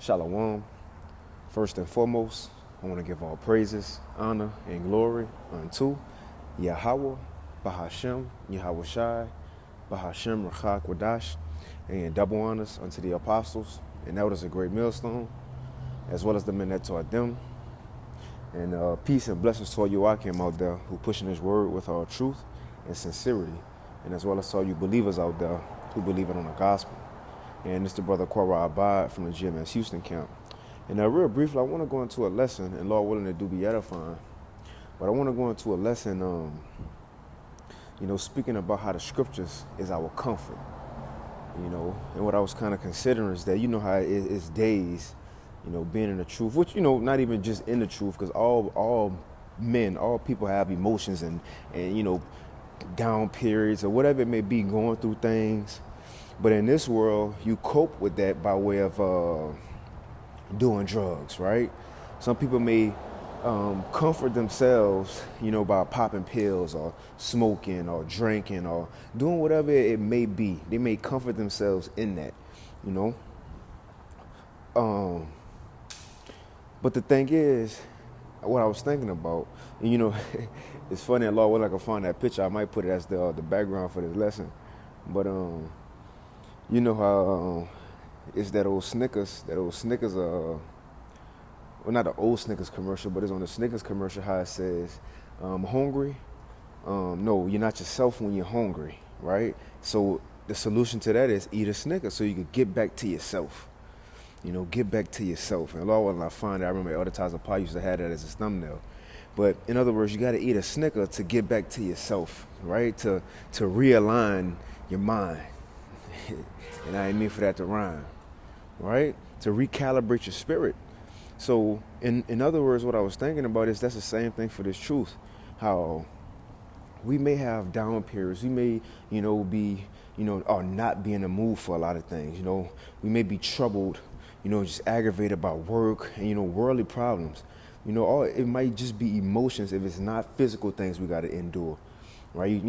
Shalom. First and foremost, I want to give all praises, honor, and glory unto Yahweh, Bahashem, Yahweh Shai, Bahashem, Rachak, Wadash, and double honors unto the apostles and elders of Great Millstone, as well as the men that taught them. And peace and blessings to all you Akim out there who pushing his word with all truth and sincerity, and as well as all you believers out there who believe it on the gospel. And it's the brother Quara Abad from the GMS Houston camp. And real briefly, I want to go into a lesson, and Lord willing, it do be edifying. But I want to go into a lesson, speaking about how the scriptures is our comfort. And what I was kind of considering is that, how it's days, being in the truth, which, not even just in the truth, because all men, all people have emotions and down periods or whatever it may be, going through things. But in this world, you cope with that by way of doing drugs, right? Some people may comfort themselves, by popping pills or smoking or drinking or doing whatever it may be. They may comfort themselves in that, But the thing is, what I was thinking about, and, it's funny, Allah, when I can find that picture, I might put it as the background for this lesson. But you know how it's that old Snickers, well, not the old Snickers commercial, but it's on the Snickers commercial how it says, hungry? No, you're not yourself when you're hungry, right? So the solution to that is eat a Snickers so you can get back to yourself. Get back to yourself. And Lord, when I find it, I remember Elder Tyler Pye used to have that as a thumbnail. But in other words, you got to eat a Snicker to get back to yourself, right? To realign your mind. And I didn't mean for that to rhyme, right? To recalibrate your spirit. So in other words, what I was thinking about is that's the same thing for this truth. How we may have down periods. We may, be, or not be in the mood for a lot of things. We may be troubled, just aggravated by work and, worldly problems. It might just be emotions if it's not physical things we got to endure, right?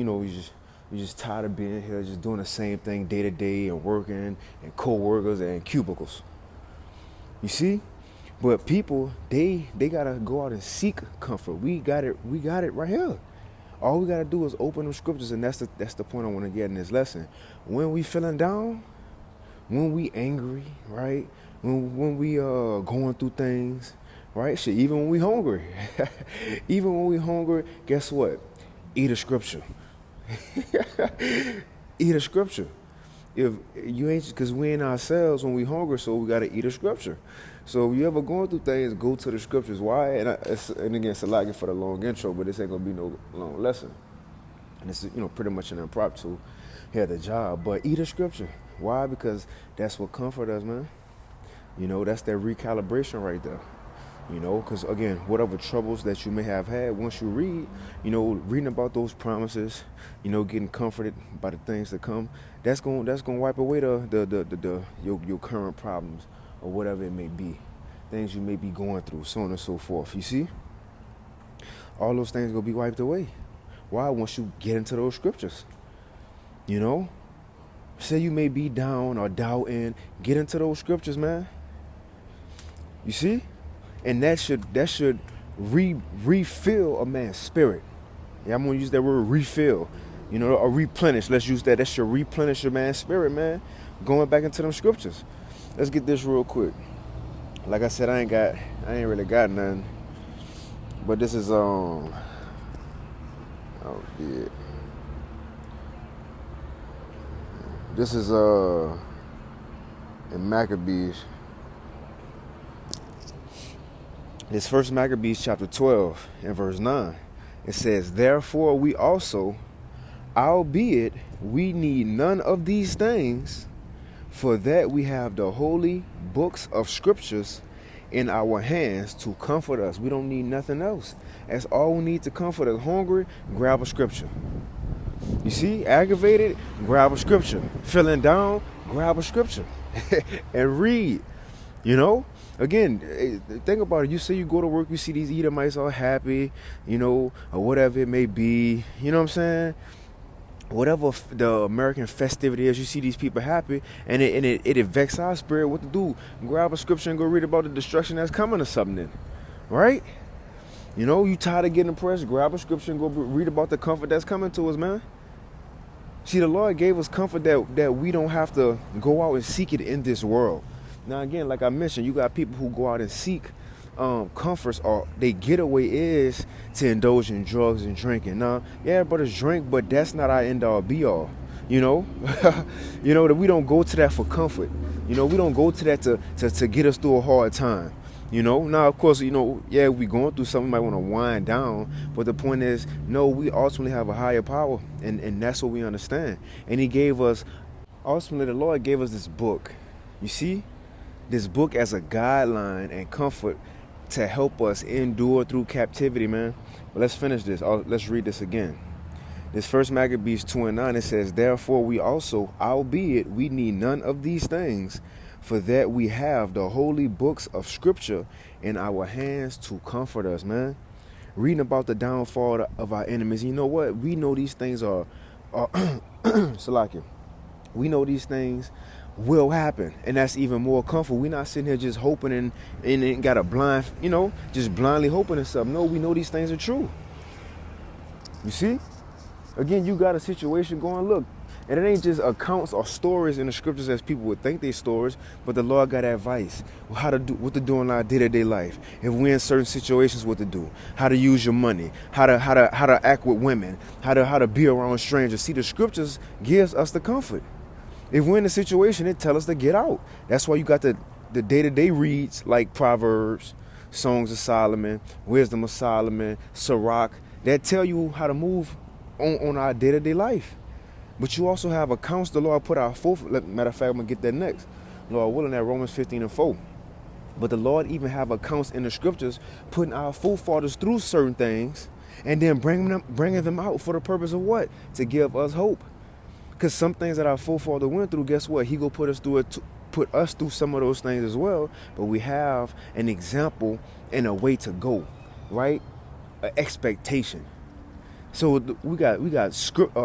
You're just tired of being here, just doing the same thing day to day and working and co-workers and cubicles. You see? But people, they got to go out and seek comfort. We got it right here. All we got to do is open the scriptures, and that's the point I want to get in this lesson. When we feeling down, when we angry, right? When we going through things, right? Shit, even when we hungry. Even when we hungry, guess what? Eat a scripture. Eat a scripture. If you ain't, because we ain't ourselves when we hungry, so we got to eat a scripture. So if you ever going through things, go to the scriptures. Why? And again, it's a lot for the long intro, but this ain't gonna be no long lesson. And it's pretty much an impromptu here at the job. But eat a scripture. Why? Because that's what comfort us, man. That's that recalibration right there. Because again, whatever troubles that you may have had, once you read, reading about those promises, getting comforted by the things that come, that's going to wipe away your current problems or whatever it may be, things you may be going through, so on and so forth. You see, all those things gonna be wiped away. Why? Once you get into those scriptures, say you may be down or doubting, get into those scriptures, man. You see. And that should refill a man's spirit. Yeah, I'm gonna use that word refill, or replenish. Let's use that. That should replenish your man's spirit, man. Going back into them scriptures. Let's get this real quick. Like I said, I ain't really got nothing. But this is This is in Maccabees. It's First Maccabees chapter 12 and verse 9. It says, "Therefore we also, albeit we need none of these things, for that we have the holy books of scriptures in our hands to comfort us." We don't need nothing else. That's all we need to comfort us. Hungry, grab a scripture. You see, aggravated, grab a scripture. Feeling down, grab a scripture and read. Again, think about it. You say you go to work, you see these Edomites all happy, or whatever it may be. You know what I'm saying? whatever the American festivity is, you see these people happy, and it vexes our spirit. What to do? Grab a scripture and go read about the destruction that's coming or something, right? You know, you tired of getting depressed, grab a scripture and go read about the comfort that's coming to us, man. See, the Lord gave us comfort that we don't have to go out and seek it in this world. Now, again, like I mentioned, you got people who go out and seek comforts, or their getaway is to indulge in drugs and drinking. Now, yeah, brothers drink, but that's not our end all be all. You know, that we don't go to that for comfort. You know, we don't go to that to get us through a hard time. You know, now of course, yeah, we going through something, we might want to wind down, but the point is, no, we ultimately have a higher power, and that's what we understand. And he gave us, ultimately, the Lord gave us this book. You see, this book as a guideline and comfort to help us endure through captivity, man. But let's finish this. Let's read this again. This First Maccabees 2:9, it says, "Therefore we also, albeit we need none of these things, for that we have the holy books of Scripture in our hands to comfort us," man. Reading about the downfall of our enemies. You know what? We know these things are Salakia. We know these things will happen, and that's even more comfort. We're not sitting here just hoping and got a blind, just blindly hoping and stuff. No, we know these things are true. You see? Again, you got a situation going, look, and it ain't just accounts or stories in the scriptures as people would think they stories, but the Lord got advice, what to do in our day-to-day life. If we're in certain situations, what to do, how to use your money, how to act with women, how to be around strangers. See, the scriptures gives us the comfort. If we're in a situation, it tells us to get out. That's why you got the day-to-day reads like Proverbs, Songs of Solomon, Wisdom of Solomon, Sirach, that tell you how to move on our day-to-day life. But you also have accounts the Lord put our forefathers. Matter of fact, I'm going to get that next. Lord willing, that Romans 15:4. But the Lord even have accounts in the scriptures putting our forefathers through certain things and then bringing them out for the purpose of what? To give us hope. Because some things that our forefather went through, guess what? He gonna put us through some of those things as well. But we have an example and a way to go, right? An expectation. So we got script.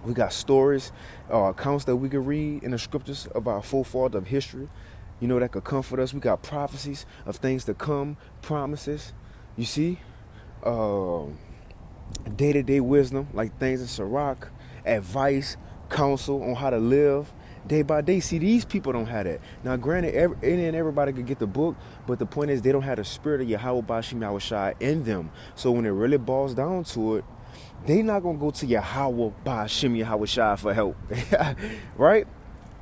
We got stories, accounts that we can read in the scriptures of our forefathers of history. That could comfort us. We got prophecies of things to come, promises. You see, day-to-day wisdom, like things in Sirach. Advice, counsel on how to live day by day. See, these people don't have that. Now, granted, everybody could get the book, but the point is they don't have the spirit of Yahweh Bashim Yahushua in them. So when it really boils down to it, they not going to go to Yahweh Bashim Yahushua for help, right?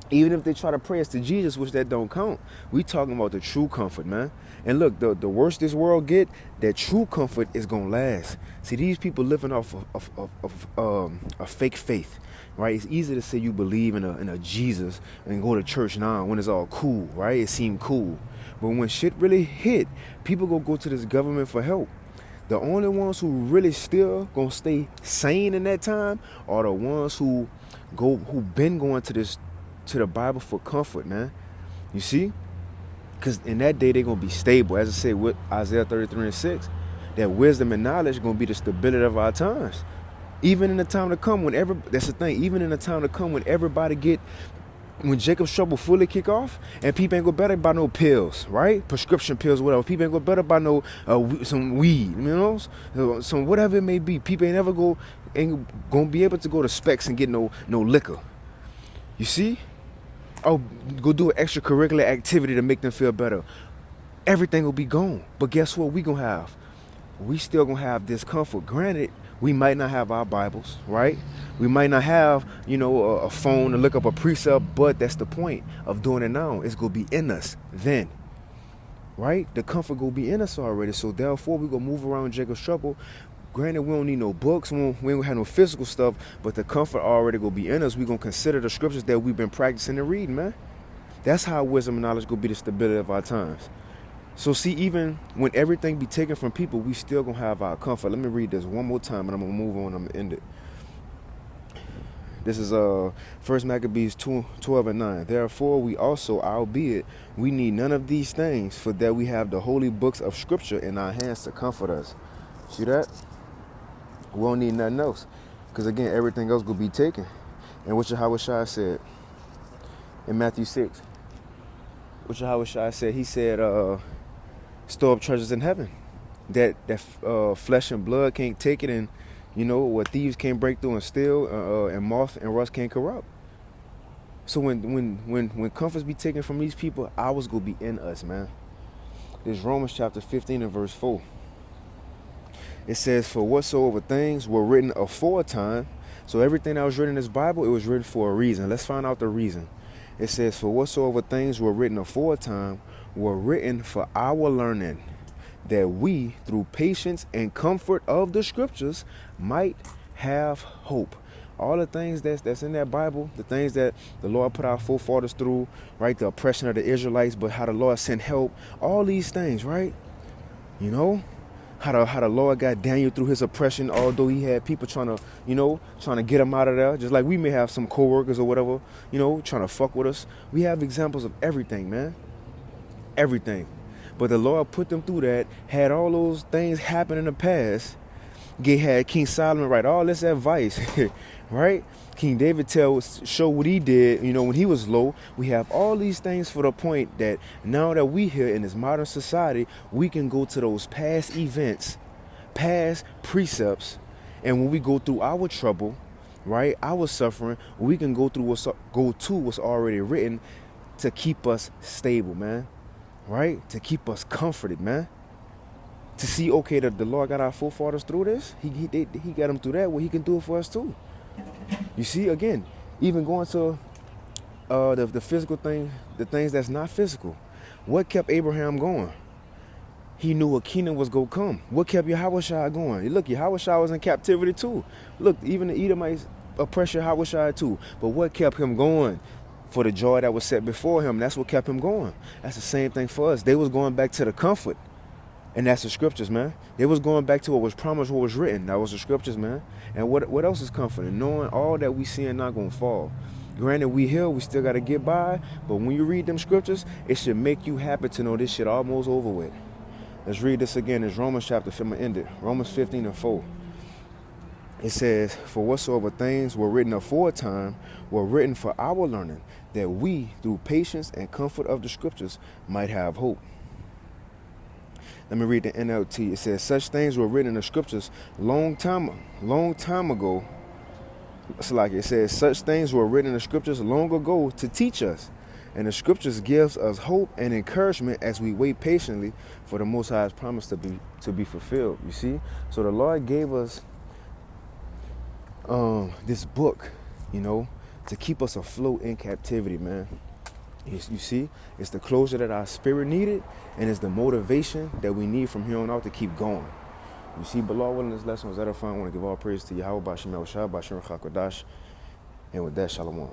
Even if they try to pray us to Jesus, which that don't count. We talking about the true comfort, man. And look, the worse this world get, that true comfort is going to last. See, these people living off of a fake faith, right? It's easy to say you believe in a Jesus and go to church now when it's all cool, right? It seemed cool. But when shit really hit, people go to this government for help. The only ones who really still going to stay sane in that time are the ones who been going to the Bible for comfort, man. You see? Because in that day, they're going to be stable. As I say with Isaiah 33:6, that wisdom and knowledge is going to be the stability of our times. Even in the time to come that's the thing, even in the time to come when when Jacob's trouble fully kick off, and people ain't go better by no pills, right? Prescription pills, whatever. People ain't go better by no some weed, some whatever it may be. People ain't gonna be able to go to Specs and get no liquor. You see? Oh, go do an extracurricular activity to make them feel better. Everything will be gone. But guess what we gonna have? We still gonna have discomfort. Granted, we might not have our Bibles, right? We might not have, a phone to look up a precept, but that's the point of doing it now. It's gonna be in us then, right? The comfort gonna be in us already. So therefore, we gonna move around Jacob's trouble. Granted, we don't need no books, we don't have no physical stuff, but the comfort already gonna be in us. We gonna consider the scriptures that we've been practicing and reading, man. That's how wisdom and knowledge gonna be the stability of our times. So see, even when everything be taken from people, we still gonna have our comfort. Let me read this one more time, and I'm gonna move on. I'm gonna end it. This is 1 Maccabees 12:9. Therefore, we also, albeit we need none of these things, for that we have the holy books of Scripture in our hands to comfort us. See that? We don't need nothing else. Because again, everything else will be taken. And what Yahweh Shai said in Matthew 6, what Yahweh Shai said, he said, store up treasures in heaven. That flesh and blood can't take it, and what thieves can't break through and steal, and moth and rust can't corrupt. So when comforts be taken from these people, ours will be in us, man. This Romans chapter 15 and verse 4. It says, for whatsoever things were written aforetime. So everything that was written in this Bible, it was written for a reason. Let's find out the reason. It says, for whatsoever things were written aforetime were written for our learning, that we, through patience and comfort of the scriptures, might have hope. All the things that's in that Bible, the things that the Lord put our forefathers through, right? The oppression of the Israelites, but how the Lord sent help. All these things, right? How the Lord got Daniel through his oppression, although he had people trying to get him out of there. Just like we may have some co-workers or whatever, trying to fuck with us. We have examples of everything, man. Everything. But the Lord put them through that, had all those things happen in the past. Had King Solomon write all this advice, right? King David show what he did, when he was low. We have all these things for the point that now that we here in this modern society, we can go to those past events, past precepts, and when we go through our trouble, right, our suffering, we can go to what's already written to keep us stable, man, right? To keep us comforted, man. To see, okay, the Lord got our forefathers through this. He got them through that. Well, he can do it for us too. You see, again, even going to the physical thing, the things that's not physical. What kept Abraham going? He knew a kingdom was going to come. What kept Yahushua going? Look, Yahushua was in captivity too. Look, even the Edomites oppressed Yahushua too. But what kept him going? For the joy that was set before him, that's what kept him going. That's the same thing for us. They was going back to the comfort. And that's the scriptures, man. They was going back to what was promised, what was written. That was the scriptures, man. And what else is comforting? Knowing all that we see and not going to fall. Granted, we here, we still got to get by. But when you read them scriptures, it should make you happy to know this shit almost over with. Let's read this again. It's Romans chapter 5, end it. Romans 15 and 4. It says, for whatsoever things were written aforetime were written for our learning, that we, through patience and comfort of the scriptures, might have hope. Let me read the NLT. It says, such things were written in the scriptures long time ago. It's like it says, such things were written in the scriptures long ago to teach us. And the scriptures gives us hope and encouragement as we wait patiently for the Most High's promise to be fulfilled. You see? So the Lord gave us this book, to keep us afloat in captivity, man. You see, it's the closure that our spirit needed, and it's the motivation that we need from here on out to keep going. You see, but Lord willing, this lesson was edifying. I want to give all praise to Yahweh, Bashim El Shah, Bashim Chakodash, and with that, Shalom.